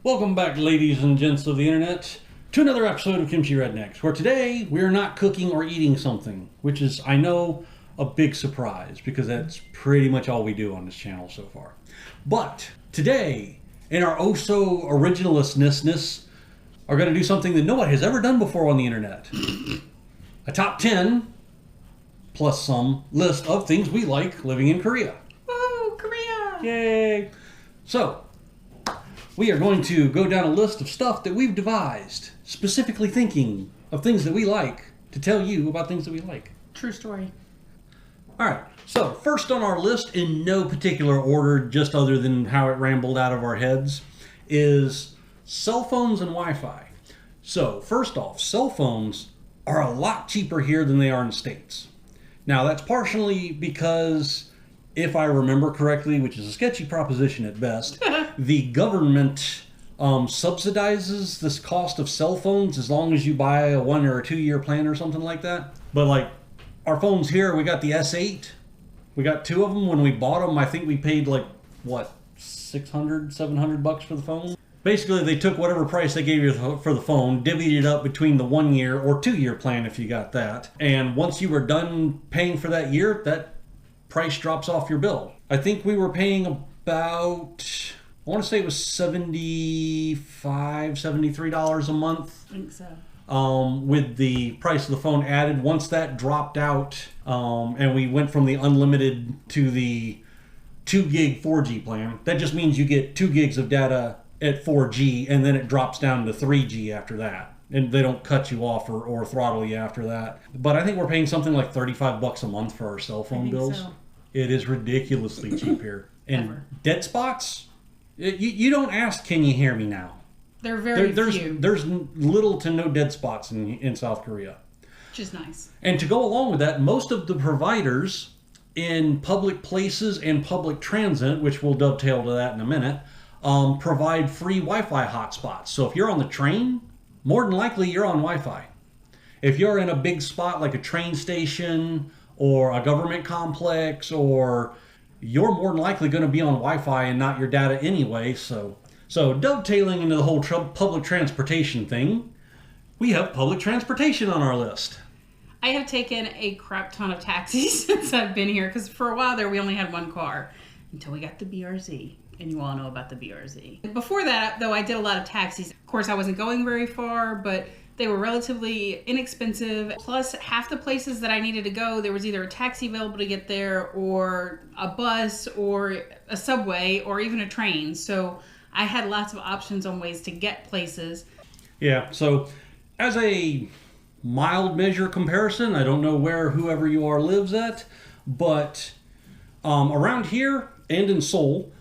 Welcome back, ladies and gents of the internet, to another episode of Kimchirednecks, where today we are not cooking or eating something, which is, I know, a big surprise, because that's pretty much all we do on this channel so far. But today, in our oh-so originalistness, are going to do something that no one has ever done before on the internet. A top 10, plus some list of things we like living in Korea. Woo, Korea! Yay! So, we are going to go down a list of stuff that we've devised, specifically thinking of things that we like, to tell you about things that we like. True story. Alright, so first on our list, in no particular order, just other than how it rambled out of our heads, is cell phones and Wi-Fi. So, first off, cell phones are a lot cheaper here than they are in the States. Now, that's partially because, if I remember correctly, which is a sketchy proposition at best, the government subsidizes this cost of cell phones as long as you buy a 1 or a 2 year plan or something like that. But like our phones here, we got the S8. We got two of them. When we bought them, I think we paid like, what, $600-700 for the phone? Basically, they took whatever price they gave you for the phone, divvied it up between the 1 year or 2 year plan if you got that. And once you were done paying for that year, that price drops off your bill. I think we were paying about, I want to say it was $73 a month. I think so. With the price of the phone added. Once that dropped out, and we went from the unlimited to the 2 gig 4G plan, that just means you get 2 gigs of data at 4G, and then it drops down to 3G after that. And they don't cut you off or throttle you after that. But I think we're paying something like $35 a month for our cell phone bills. So. It is ridiculously cheap here. And Ever. dead spots, you don't ask, can you hear me now? They're very few. There's little to no dead spots in South Korea. Which is nice. And to go along with that, most of the providers in public places and public transit, which we'll dovetail to that in a minute, provide free Wi-Fi hotspots. So if you're on the train, more than likely you're on Wi-Fi. If you're in a big spot like a train station or a government complex, or you're more than likely going to be on Wi-Fi and not your data anyway. So dovetailing into the whole public transportation thing, we have public transportation on our list. I have taken a crap ton of taxis since I've been here, because for a while there we only had one car until we got the BRZ. And you all know about the BRZ. Before that, though, I did a lot of taxis. Of course, I wasn't going very far, but they were relatively inexpensive. Plus, half the places that I needed to go, there was either a taxi available to get there, or a bus, or a subway, or even a train. So I had lots of options on ways to get places. Yeah, so as a mild measure comparison, I don't know where whoever you are lives at, but around here and in Seoul,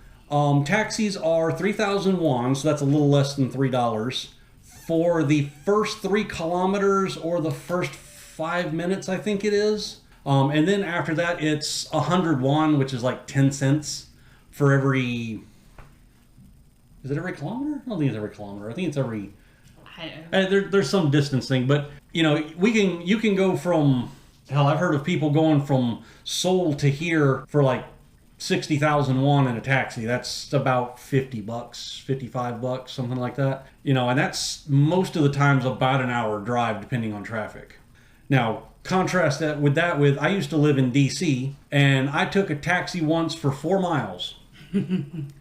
taxis are 3,000 won, so that's a little less than $3, for the first 3 kilometers or the first 5 minutes, I think it is. And then after that, it's 100 won, which is like 10 cents for every... Is it every kilometer? I don't think it's every kilometer. I think it's every... There's some distance thing, but you know, you can go from... Hell, I've heard of people going from Seoul to here for like 60,000 won in a taxi. That's about $50, $55, something like that. You know, and that's most of the times about an hour drive, depending on traffic. Now, contrast that with I used to live in DC, and I took a taxi once for 4 miles, and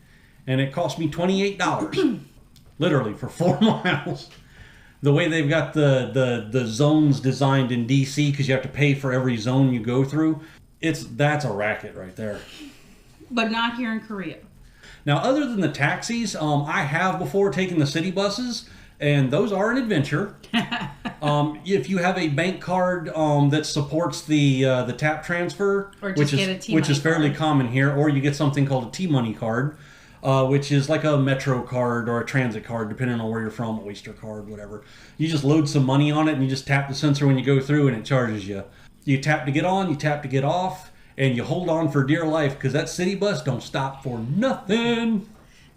it cost me $28, literally for 4 miles. The way they've got the zones designed in DC, because you have to pay for every zone you go through, that's a racket right there. But not here in Korea. Now, other than the taxis, I have before taken the city buses, and those are an adventure. If you have a bank card that supports the tap transfer, which is fairly common here, or you get something called a T-Money card, which is like a Metro card or a transit card, depending on where you're from, Oyster card, whatever. You just load some money on it, and you just tap the sensor when you go through, and it charges you. You tap to get on, you tap to get off, and you hold on for dear life, because that city bus don't stop for nothing.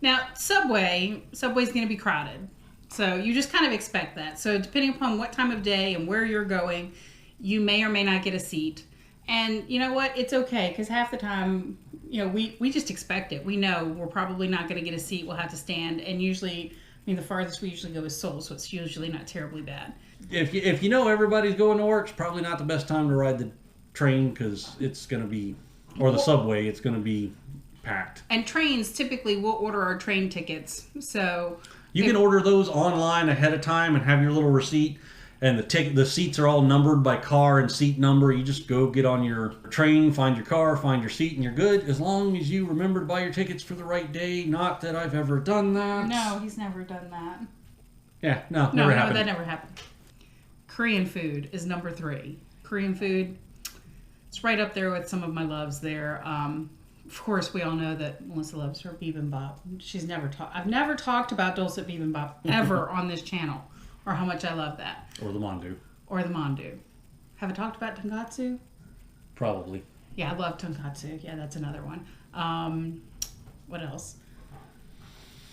Now, Subway's going to be crowded. So you just kind of expect that. So depending upon what time of day and where you're going, you may or may not get a seat. And you know what? It's okay, because half the time, you know, we just expect it. We know we're probably not going to get a seat. We'll have to stand. And usually mean, the farthest we usually go is Seoul, so it's usually not terribly bad. If you know everybody's going to work, it's probably not the best time to ride the train because it's going to be, or the subway, it's going to be packed. And trains, typically, we'll order our train tickets. So you can order those online ahead of time and have your little receipt. And the seats are all numbered by car and seat number. You just go get on your train, find your car, find your seat, and you're good. As long as you remember to buy your tickets for the right day. Not that I've ever done that. No, he's never done that. Yeah, never happened. No, that never happened. Korean food is number 3. Korean food, it's right up there with some of my loves there. Of course, we all know that Melissa loves her bibimbap. I've never talked about dulcet bibimbap ever on this channel. Or how much I love that. Or the mandu. Have I talked about tonkatsu? Probably. Yeah, I love tonkatsu. Yeah, that's another one. What else?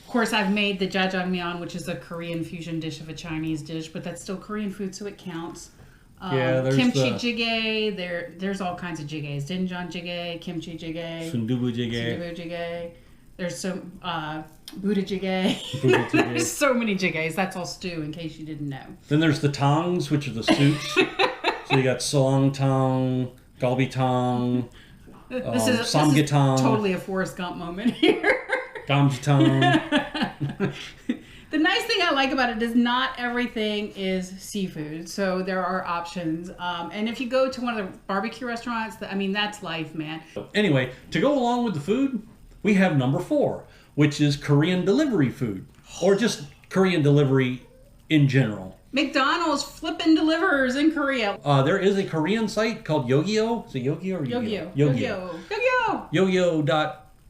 Of course, I've made the jjajangmyeon, which is a Korean fusion dish of a Chinese dish, but that's still Korean food, so it counts. There's kimchi jjigae. There's all kinds of jjigaes. Doenjang jjigae, kimchi jjigae, sundubu jjigae. There's some Buddha jjigae. There's so many jjigaes. That's all stew, in case you didn't know. Then there's the tongs, which are the soups. So you got solang tong, galbi tong, samgyetang. Totally a Forrest Gump moment here. Gamjitang. The nice thing I like about it is not everything is seafood, so there are options. And if you go to one of the barbecue restaurants, that's life, man. Anyway, to go along with the food, we have number 4, which is Korean delivery food, or just Korean delivery in general. McDonald's flipping delivers in Korea. There is a Korean site called Yogyo. Is it Yogyo or Yogyo? Yogyo.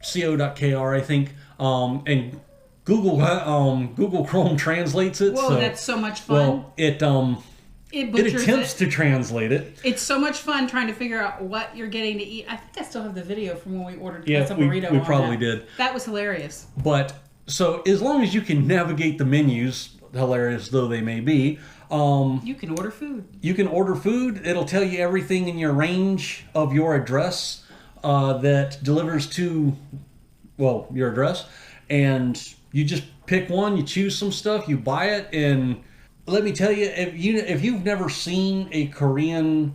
Yogyo.co.kr, I think. And Google Chrome translates it. Whoa, that's so much fun. Well, it attempts to translate it. It's so much fun trying to figure out what you're getting to eat. I think I still have the video from when we ordered some burrito. We probably did. That was hilarious. But so as long as you can navigate the menus, hilarious though they may be, you can order food. It'll tell you everything in your range of your address that delivers to, your address, and you just pick one. You choose some stuff. You buy it, and let me tell you, if you've never seen a Korean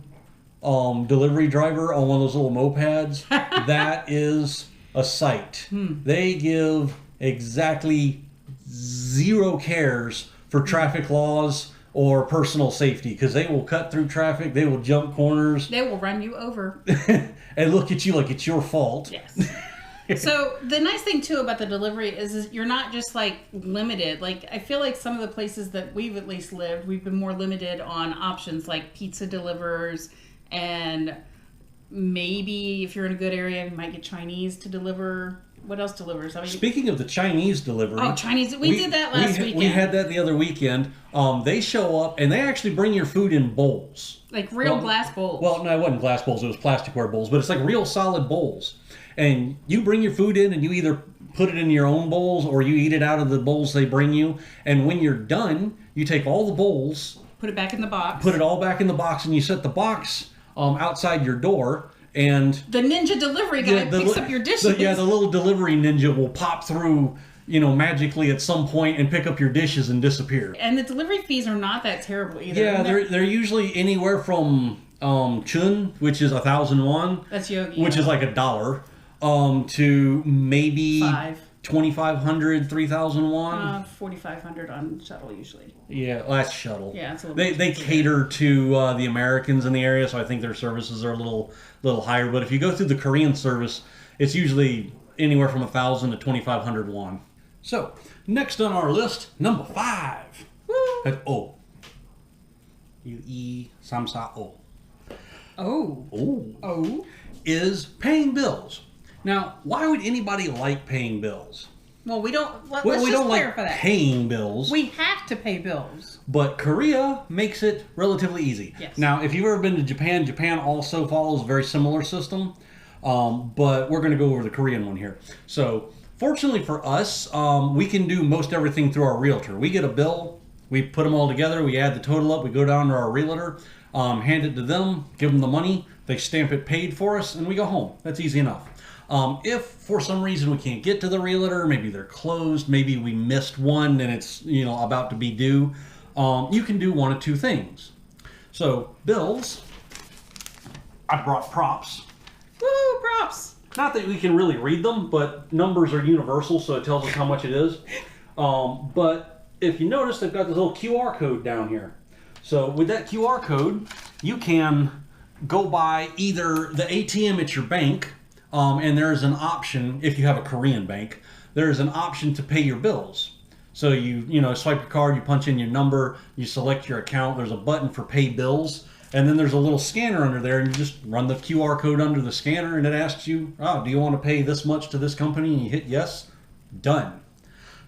delivery driver on one of those little mopeds, that is a sight. They give exactly 0 cares for traffic laws or personal safety, because they will cut through traffic, they will jump corners. They will run you over. And look at you like it's your fault. Yes. So the nice thing too about the delivery is you're not just like limited. Like I feel like some of the places that we've at least lived, we've been more limited on options, like pizza delivers, and maybe if you're in a good area, you might get Chinese to deliver. What else delivers? Speaking of the Chinese delivery. Oh, Chinese. We did that last weekend. We had that the other weekend. They show up and they actually bring your food in bowls. Like real glass bowls. Well, no, it wasn't glass bowls. It was plasticware bowls. But it's like real solid bowls. And you bring your food in and you either put it in your own bowls or you eat it out of the bowls they bring you. And when you're done, you take all the bowls. Put it back in the box. Put it all back in the box and you set the box outside your door. And the ninja delivery guy picks up your dishes. The little delivery ninja will pop through, magically at some point and pick up your dishes and disappear. And the delivery fees are not that terrible either. Yeah, they're usually anywhere from chun, which is 1,000 won. That's yogi. Which is like $1. To maybe 2,500, 3,000 won. 4,500 on shuttle usually. Yeah, that's shuttle. Yeah, it's a little. They cater to the Americans in the area, so I think their services are a little higher. But if you go through the Korean service, it's usually anywhere from 1,000 to 2,500 won. So next on our list, number 5. Woo! That's O. U-E samsa O. Oh. Is paying bills. Now, why would anybody like paying bills? Well, we don't. Let's we just don't clarify like that. Paying bills. We have to pay bills. But Korea makes it relatively easy. Yes. Now, if you've ever been to Japan, Japan also follows a very similar system. But we're going to go over the Korean one here. So, fortunately for us, we can do most everything through our realtor. We get a bill, we put them all together, we add the total up, we go down to our realtor, hand it to them, give them the money, they stamp it paid for us, and we go home. That's easy enough. If for some reason we can't get to the realtor, maybe they're closed, maybe we missed one and it's about to be due, you can do one of two things. So bills, I brought props. Woo, props! Not that we can really read them, but numbers are universal, so it tells us how much it is. But if you notice, they've got this little QR code down here. So with that QR code, you can go by either the ATM at your bank, and there's an option, if you have a Korean bank, there's an option to pay your bills. So you swipe your card, you punch in your number, you select your account, there's a button for pay bills, and then there's a little scanner under there, and you just run the QR code under the scanner, and it asks you, do you want to pay this much to this company? And you hit yes, done.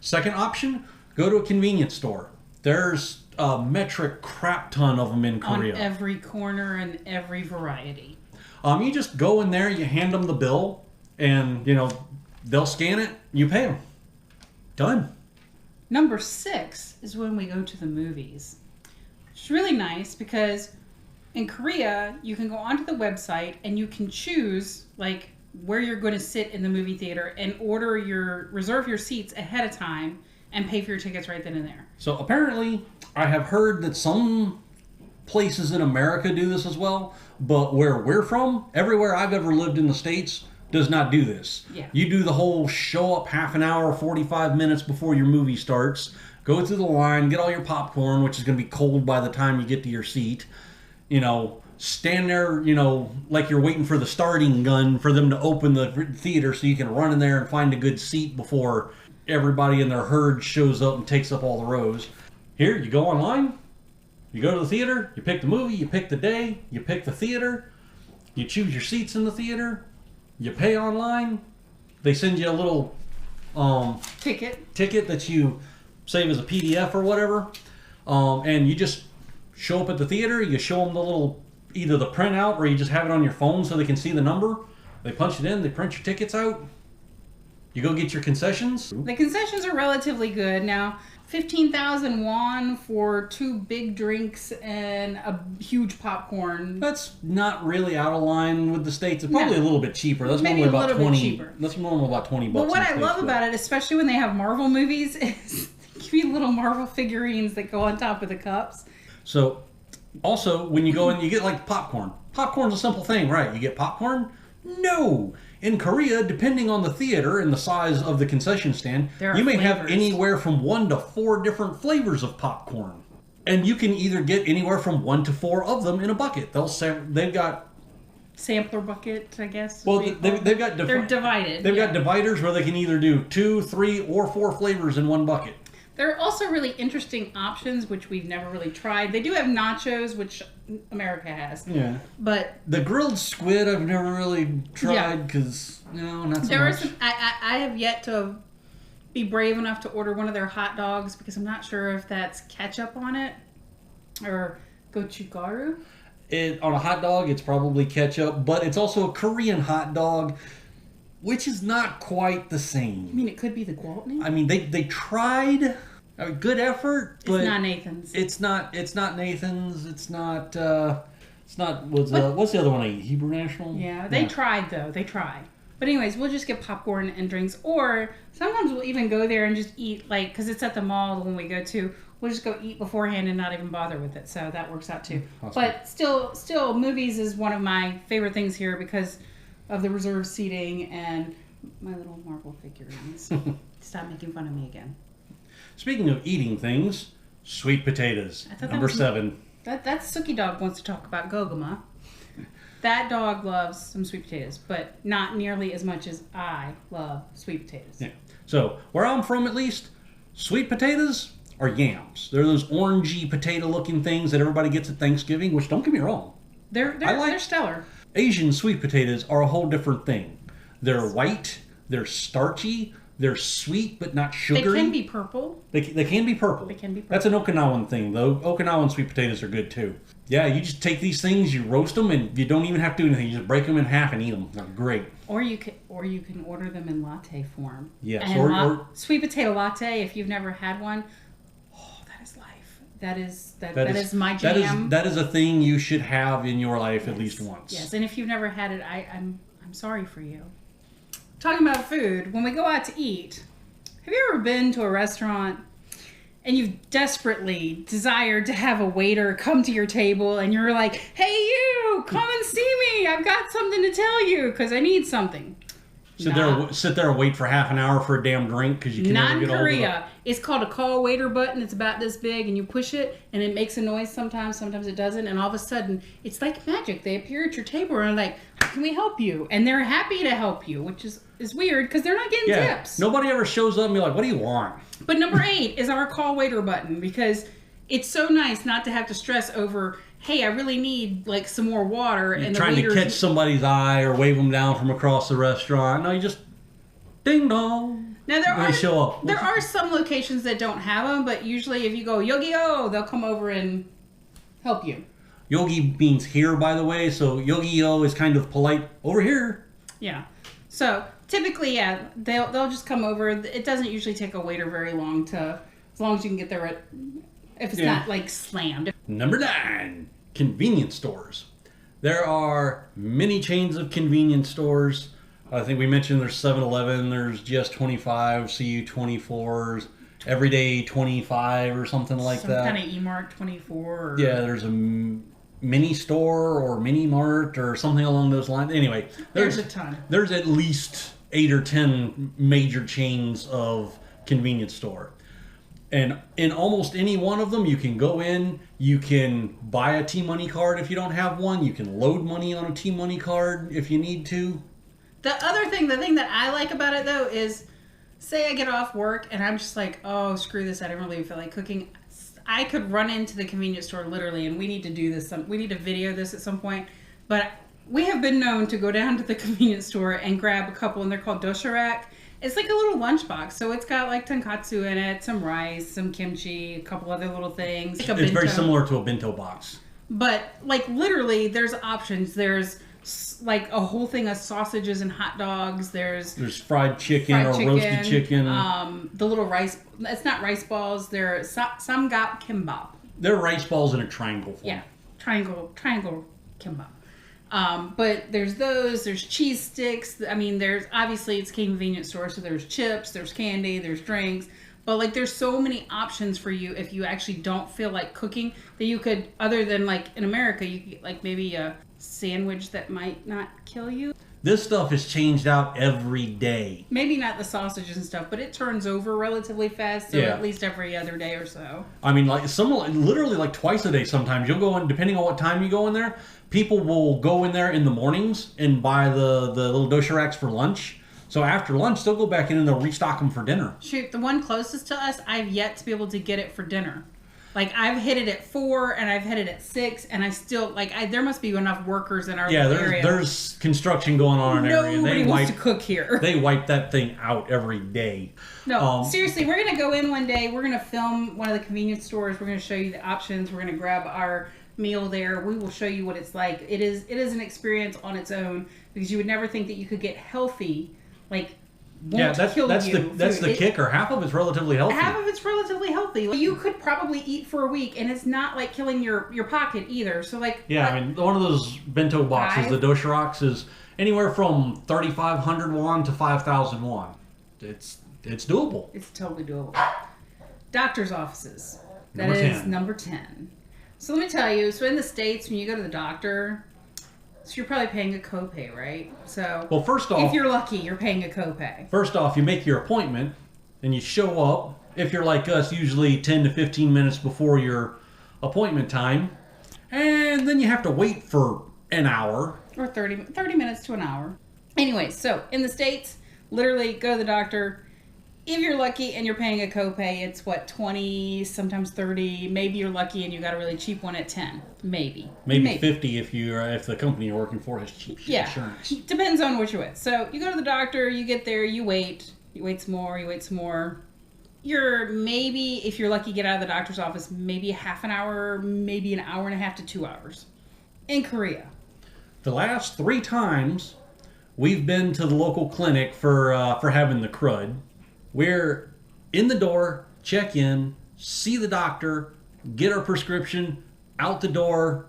Second option, go to a convenience store. There's a metric crap ton of them in Korea. On every corner and every variety. You just go in there, you hand them the bill, and they'll scan it, you pay them. Done. Number 6 is when we go to the movies. It's really nice because in Korea, you can go onto the website and you can choose like where you're going to sit in the movie theater and reserve your seats ahead of time and pay for your tickets right then and there. So apparently, I have heard that some places in America do this as well, but where we're from, everywhere I've ever lived in the States does not do this. Yeah. You do the whole show up half an hour, 45 minutes before your movie starts, go through the line, get all your popcorn, which is going to be cold by the time you get to your seat. Stand there, like you're waiting for the starting gun for them to open the theater so you can run in there and find a good seat before everybody in their herd shows up and takes up all the rows. Here, you go online, you go to the theater, you pick the movie, you pick the day, you pick the theater, you choose your seats in the theater, you pay online, they send you a little ticket that you save as a PDF or whatever, and you just show up at the theater, you show them the little, either the printout or you just have it on your phone so they can see the number. They punch it in, they print your tickets out, you go get your concessions. The concessions are relatively good. Now, 15,000 won for 2 big drinks and a huge popcorn. That's not really out of line with the States. It's probably a little bit cheaper. That's Maybe normally about a little 20. bit cheaper. That's normally about 20 bucks. But what I love about it, especially when they have Marvel movies, is they give you little Marvel figurines that go on top of the cups. So, also, when you go in, you get like popcorn. Popcorn's a simple thing, right? You get popcorn? No! In Korea, depending on the theater and the size of the concession stand, you may have anywhere from 1 to 4 different flavors of popcorn. And you can either get anywhere from 1 to 4 of them in a bucket. They've got sampler bucket, I guess. Well, they've got they're divided. They've got dividers where they can either do 2, 3, or 4 flavors in one bucket. There are also really interesting options, which we've never really tried. They do have nachos, which America has. Yeah. But the grilled squid I've never really tried because, not so much. I have yet to be brave enough to order one of their hot dogs because I'm not sure if that's ketchup on it or gochugaru. On a hot dog, it's probably ketchup, but it's also a Korean hot dog, which is not quite the same. I mean, it could be the Gwaltney. I mean, they tried. A good effort, but it's not Nathan's. It's not Nathan's. It's not. What's the other one I eat? Hebrew National. Yeah, they tried though. They tried. But anyways, we'll just get popcorn and drinks, or sometimes we'll even go there and just eat because it's at the mall when we go to. We'll just go eat beforehand and not even bother with it. So that works out too. Awesome. But still, movies is one of my favorite things here because of the reserved seating and my little Marvel figurines. Stop making fun of me again. Speaking of eating things, sweet potatoes. Number 7. That's Suki Dog wants to talk about Gogama. That dog loves some sweet potatoes, but not nearly as much as I love sweet potatoes. Yeah. So where I'm from, at least, sweet potatoes are yams. They're those orangey potato-looking things that everybody gets at Thanksgiving. Which, don't get me wrong, they're stellar. Asian sweet potatoes are a whole different thing. They're white. They're starchy. They're sweet, but not sugary. They can be purple. They can be purple. They can be purple. That's an Okinawan thing, though. Okinawan sweet potatoes are good, too. Yeah, you just take these things, you roast them, and you don't even have to do anything. You just break them in half and eat them. They're great. Or you can order them in latte form. Yes. And sweet potato latte, if you've never had one, that is life. That is my jam. That is a thing you should have in your life at least once. Yes, and if you've never had it, I'm sorry for you. talking about food, when we go out to eat, have you ever been to a restaurant and you've desperately desired to have a waiter come to your table and you're like, hey you, come and see me. I've got something to tell you because I need something. Sit there and wait for half an hour for a damn drink because you can never get Not in Korea. All It's called a call waiter button. It's about this big and you push it and it makes a noise sometimes it doesn't. And all of a sudden, it's like magic. They appear at your table and are like, how can we help you? And they're happy to help you, which is weird because they're not getting tips. Nobody ever shows up and be like, what do you want? But number 8 is our call waiter button because it's so nice not to have to stress over, hey, I really need like some more water. You're and trying to catch somebody's eye or wave them down from across the restaurant. No, you just ding dong. Now they show up. There are some locations that don't have them, but usually if you go Yogi-O, they'll come over and help you. Yogi means here, by the way, so Yogi-O is kind of polite over here. Yeah. So typically, yeah, they'll just come over. It doesn't usually take a waiter very long as long as you can get there if it's not like slammed. Number 9, convenience stores. There are many chains of convenience stores. I think we mentioned there's 7-Eleven, there's GS 25, CU 24s, Everyday 25 or something like that. Some kind of E-Mart 24. Yeah, there's a mini store or mini mart or something along those lines. Anyway, there's a ton. There's at least 8 or 10 major chains of convenience store. And in almost any one of them, you can go in, you can buy a T-Money card if you don't have one, you can load money on a T-Money card if you need to. The thing that I like about it though is, say I get off work and I'm just like, oh, screw this, I didn't really feel like cooking. I could run into the convenience store literally, and we need to do this. We need to video this at some point. But we have been known to go down to the convenience store and grab a couple, and they're called doshirak. It's like a little lunchbox, so it's got like tonkatsu in it, some rice, some kimchi, a couple other little things. Like it's very similar to a bento box. But like literally, there's options. There's like a whole thing of sausages and hot dogs. There's fried chicken, roasted chicken. The little rice. It's not rice balls. They're samgap kimbap. They're rice balls in a triangle form. Yeah, triangle kimbap. But there's those. There's cheese sticks. I mean, there's obviously it's a convenience store, so there's chips, there's candy, there's drinks. But like, there's so many options for you if you actually don't feel like cooking that you could, other than like in America, you could get like maybe a sandwich that might not kill you. This stuff is changed out every day. Maybe not the sausages and stuff, but it turns over relatively fast, so at least every other day or so. I mean, like literally like twice a day sometimes. You'll go in, depending on what time you go in there, people will go in there in the mornings and buy the little doshiraks for lunch. So after lunch, they'll go back in and they'll restock them for dinner. Shoot, the one closest to us, I've yet to be able to get it for dinner. Like, I've hit it at 4 and I've hit it at 6, and I still, there must be enough workers in our area. There's construction going on in our area. Nobody wants to cook here. They wipe that thing out every day. No, seriously, we're going to go in one day. We're going to film one of the convenience stores. We're going to show you the options. We're going to grab our meal there. We will show you what it's like. It is an experience on its own, because you would never think that you could get healthy. That's the kicker. Half of it's relatively healthy. Half of it's relatively healthy. You could probably eat for a week, and it's not like killing your pocket either. So I mean, one of those bento boxes, the doshiraks, is anywhere from 3,500 won to 5,000 won. It's doable. It's totally doable. Doctor's offices. That is number 10. So let me tell you. So in the States, when you go to the doctor, so you're probably paying a copay, right? So, well, first off, if you're lucky, you're paying a copay. First off, you make your appointment and you show up. If you're like us, usually 10 to 15 minutes before your appointment time, and then you have to wait for an hour or 30 minutes to an hour. Anyway, so in the States, literally go to the doctor. If you're lucky and you're paying a copay, it's what, 20, sometimes 30. Maybe you're lucky and you got a really cheap one at 10. Maybe 50 if the company you're working for has cheap insurance. Depends on what you're with. So you go to the doctor, you get there, you wait some more. You're maybe, if you're lucky, get out of the doctor's office maybe a half an hour, maybe an hour and a half to 2 hours. In Korea, the last 3 times we've been to the local clinic for having the crud. We're in the door, check in, see the doctor, get our prescription, out the door.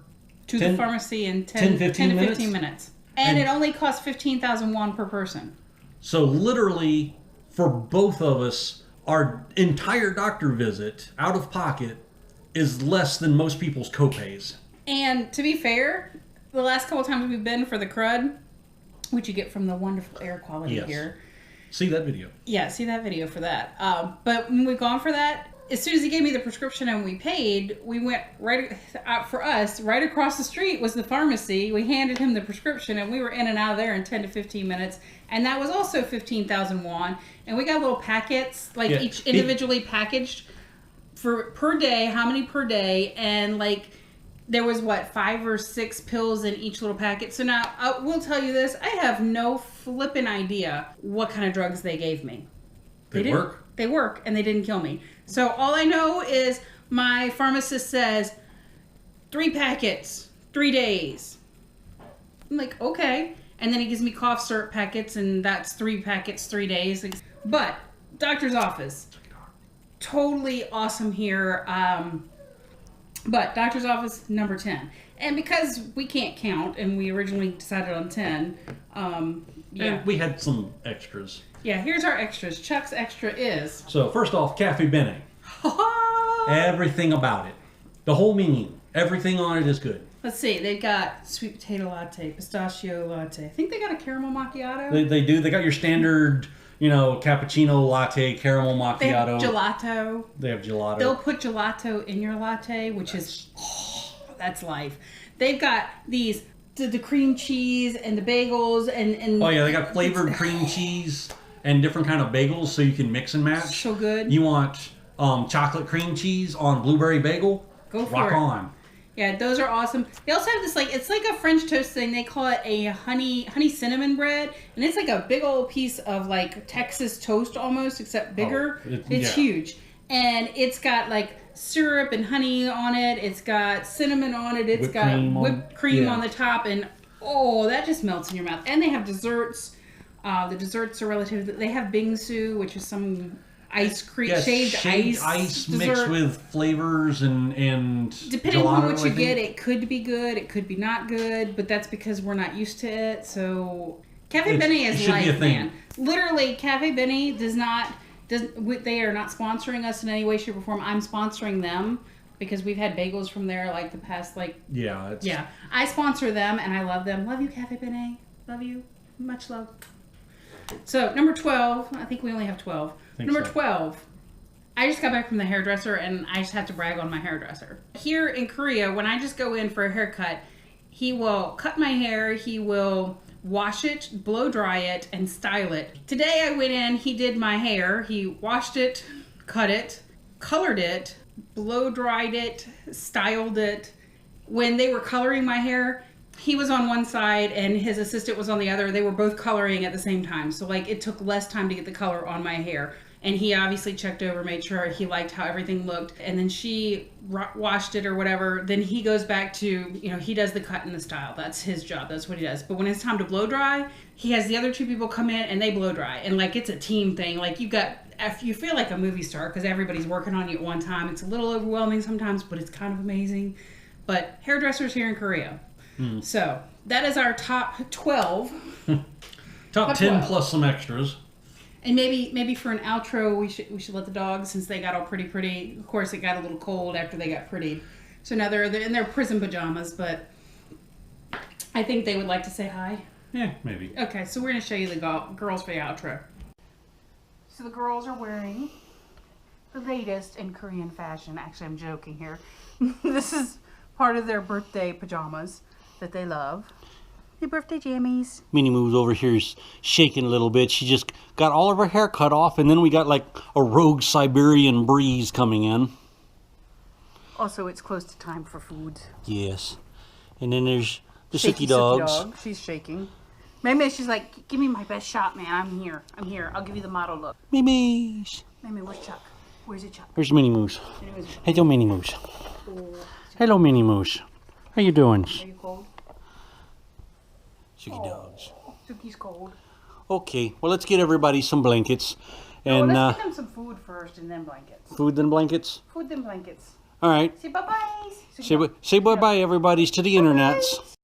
To the pharmacy in 10 to 15 minutes. And it only costs 15,000 won per person. So literally, for both of us, our entire doctor visit out of pocket is less than most people's copays. And to be fair, the last couple times we've been for the crud, which you get from the wonderful air quality here. See that video. Yeah, see that video for that. But when we've gone for that, as soon as he gave me the prescription and we paid, we went right for us, right across the street was the pharmacy. We handed him the prescription and we were in and out of there in 10 to 15 minutes. And that was also 15,000 won. And we got little packets, like each individually packaged for per day, how many per day. And like, there was what, 5 or 6 pills in each little packet. So now I will tell you this, I have no flippin' idea what kind of drugs they gave me. They work. They work, and they didn't kill me. So all I know is my pharmacist says 3 packets, 3 days. I'm like, okay. And then he gives me cough syrup packets, and that's 3 packets, 3 days. But doctor's office, totally awesome here. But doctor's office, number 10. And because we can't count, and we originally decided on 10, and we had some extras. Yeah, here's our extras. Chuck's extra is... So, first off, Cafe Bene. Everything about it. The whole menu. Everything on it is good. Let's see. They've got sweet potato latte, pistachio latte. I think they got a caramel macchiato. They do. They got your standard, cappuccino latte, caramel macchiato. They have gelato. They have gelato. They'll put gelato in your latte, which is... Oh, that's life. They've got these... The cream cheese and the bagels and... Oh, yeah. They got flavored cream cheese and different kind of bagels so you can mix and match. So good. You want chocolate cream cheese on blueberry bagel? Go for Rock it. on. Yeah, those are awesome. They also have this, it's like a French toast thing. They call it a honey cinnamon bread. And it's like a big old piece of like Texas toast almost, except bigger. It's huge. And it's got like syrup and honey on it. It's got cinnamon on it. It's got whipped cream on the top. And oh, that just melts in your mouth. And they have desserts. The desserts are relative. They have bingsu, which is some ice cream, shaved ice dessert. Mixed with flavors and depending gelato, on what you get, it could be good, it could be not good, but that's because we're not used to it. So Cafe Bene is life, man. Literally, Cafe Bene they are not sponsoring us in any way, shape, or form. I'm sponsoring them because we've had bagels from there like the past I sponsor them and I love them. Love you, Cafe Bene. Love you. Much love. So number 12, I think we only have 12. Number 12, I just got back from the hairdresser and I just have to brag on my hairdresser. Here in Korea, when I just go in for a haircut, he will cut my hair, he will wash it, blow dry it, and style it. Today I went in, he did my hair, he washed it, cut it, colored it, blow dried it, styled it. When they were coloring my hair, he was on one side and his assistant was on the other. They were both coloring at the same time. So like it took less time to get the color on my hair. And he obviously checked over, made sure he liked how everything looked. And then she washed it or whatever. Then he goes back to, he does the cut and the style. That's his job. That's what he does. But when it's time to blow dry, he has the other 2 people come in and they blow dry. And like it's a team thing. Like you feel like a movie star because everybody's working on you at one time. It's a little overwhelming sometimes, but it's kind of amazing. But hairdressers here in Korea. So that is our top 12. Top 10 plus some extras. And maybe for an outro, we should let the dogs, since they got all pretty. Of course, it got a little cold after they got pretty. So now they're in their prison pajamas, but I think they would like to say hi. Yeah, maybe. Okay, so we're going to show you the girls for the outro. So the girls are wearing the latest in Korean fashion. Actually, I'm joking here. This is part of their birthday pajamas that they love. The birthday jammies. Minnie Moo's over here is shaking a little bit. She just got all of her hair cut off, and then we got like a rogue Siberian breeze coming in. Also, it's close to time for food. Yes. And then there's the Shaky Sookie dogs. Dog. She's shaking. Maybe she's like, give me my best shot, man. I'm here. I'll give you the model look. Mimi. Mimi, where's Chuck? Where's it, Chuck? Where's Minnie Moose? Hello, Minnie Moose. Hello, Minnie Moose. How you doing? Are you cold? Sookie dogs. Sookie's cold. Okay, well, let's get everybody some blankets. And let's get them some food first and then blankets. Food, then blankets? Food, then blankets. All right. Say bye-bye. Say bye-bye, everybody, to the internets.